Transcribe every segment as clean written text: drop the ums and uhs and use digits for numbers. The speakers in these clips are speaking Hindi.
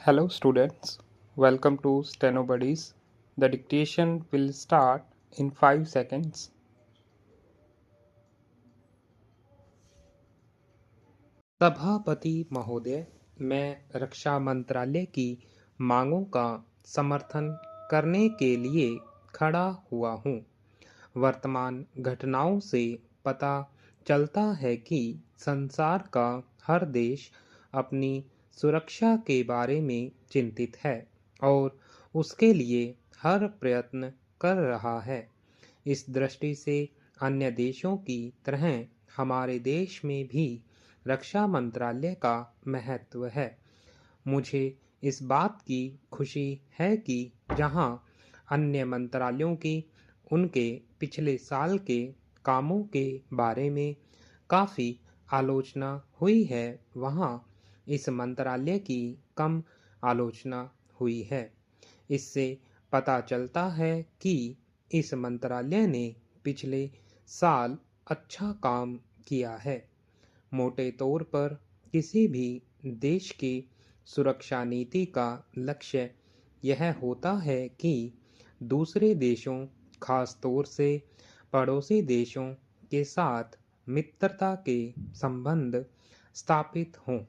Hello, students. Welcome to Steno Buddies. The dictation will start in 5 seconds. सभापति महोदय, मैं रक्षा मंत्रालय की मांगों का समर्थन करने के लिए खड़ा हुआ हूँ। वर्तमान घटनाओं से पता चलता है कि संसार का हर देश अपनी सुरक्षा के बारे में चिंतित है और उसके लिए हर प्रयत्न कर रहा है। इस दृष्टि से अन्य देशों की तरह हमारे देश में भी रक्षा मंत्रालय का महत्व है। मुझे इस बात की खुशी है कि जहां अन्य मंत्रालयों की उनके पिछले साल के कामों के बारे में काफ़ी आलोचना हुई है, वहां इस मंत्रालय की कम आलोचना हुई है। इससे पता चलता है कि इस मंत्रालय ने पिछले साल अच्छा काम किया है। मोटे तौर पर किसी भी देश की सुरक्षा नीति का लक्ष्य यह होता है कि दूसरे देशों, खास तौर से पड़ोसी देशों के साथ मित्रता के संबंध स्थापित हों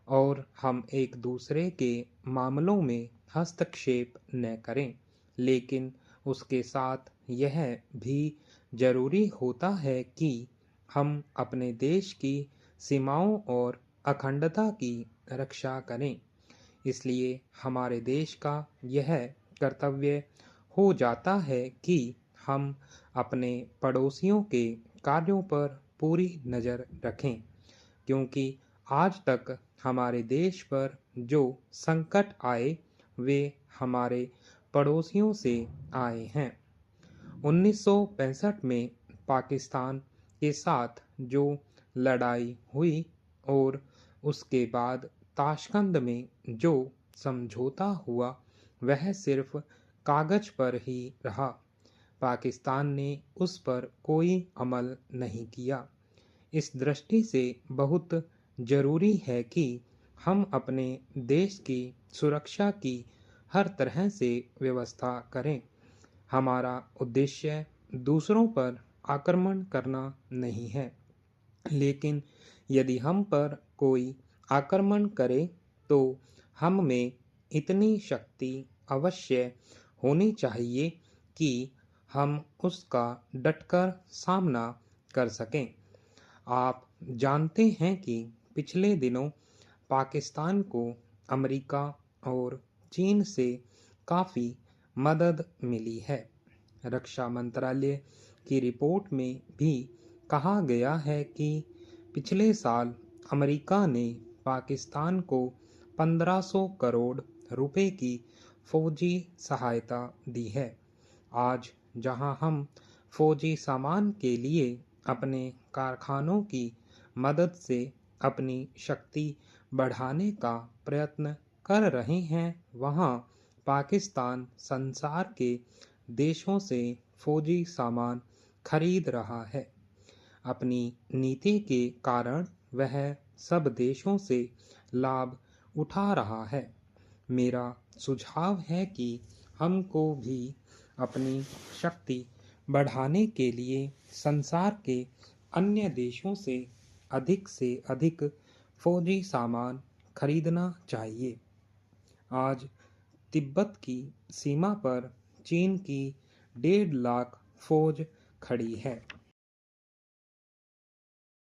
और हम एक दूसरे के मामलों में हस्तक्षेप न करें। लेकिन उसके साथ यह भी जरूरी होता है कि हम अपने देश की सीमाओं और अखंडता की रक्षा करें। इसलिए हमारे देश का यह कर्तव्य हो जाता है कि हम अपने पड़ोसियों के कार्यों पर पूरी नज़र रखें, क्योंकि आज तक हमारे देश पर जो संकट आए वे हमारे पड़ोसियों से आए हैं। 1965 में पाकिस्तान के साथ जो लड़ाई हुई और उसके बाद ताशकंद में जो समझौता हुआ वह सिर्फ कागज पर ही रहा। पाकिस्तान ने उस पर कोई अमल नहीं किया। इस दृष्टि से बहुत जरूरी है कि हम अपने देश की सुरक्षा की हर तरह से व्यवस्था करें। हमारा उद्देश्य दूसरों पर आक्रमण करना नहीं है, लेकिन यदि हम पर कोई आक्रमण करे तो हम में इतनी शक्ति अवश्य होनी चाहिए कि हम उसका डटकर सामना कर सकें। आप जानते हैं कि पिछले दिनों पाकिस्तान को अमेरिका और चीन से काफ़ी मदद मिली है। रक्षा मंत्रालय की रिपोर्ट में भी कहा गया है कि पिछले साल अमेरिका ने पाकिस्तान को 1500 करोड़ रुपए की फौजी सहायता दी है। आज जहां हम फौजी सामान के लिए अपने कारखानों की मदद से अपनी शक्ति बढ़ाने का प्रयत्न कर रहे हैं, वहां पाकिस्तान संसार के देशों से फौजी सामान खरीद रहा है। अपनी नीति के कारण वह सब देशों से लाभ उठा रहा है। मेरा सुझाव है कि हमको भी अपनी शक्ति बढ़ाने के लिए संसार के अन्य देशों से अधिक फौजी सामान खरीदना चाहिए। आज तिब्बत की सीमा पर चीन की 1.5 लाख फौज खड़ी है।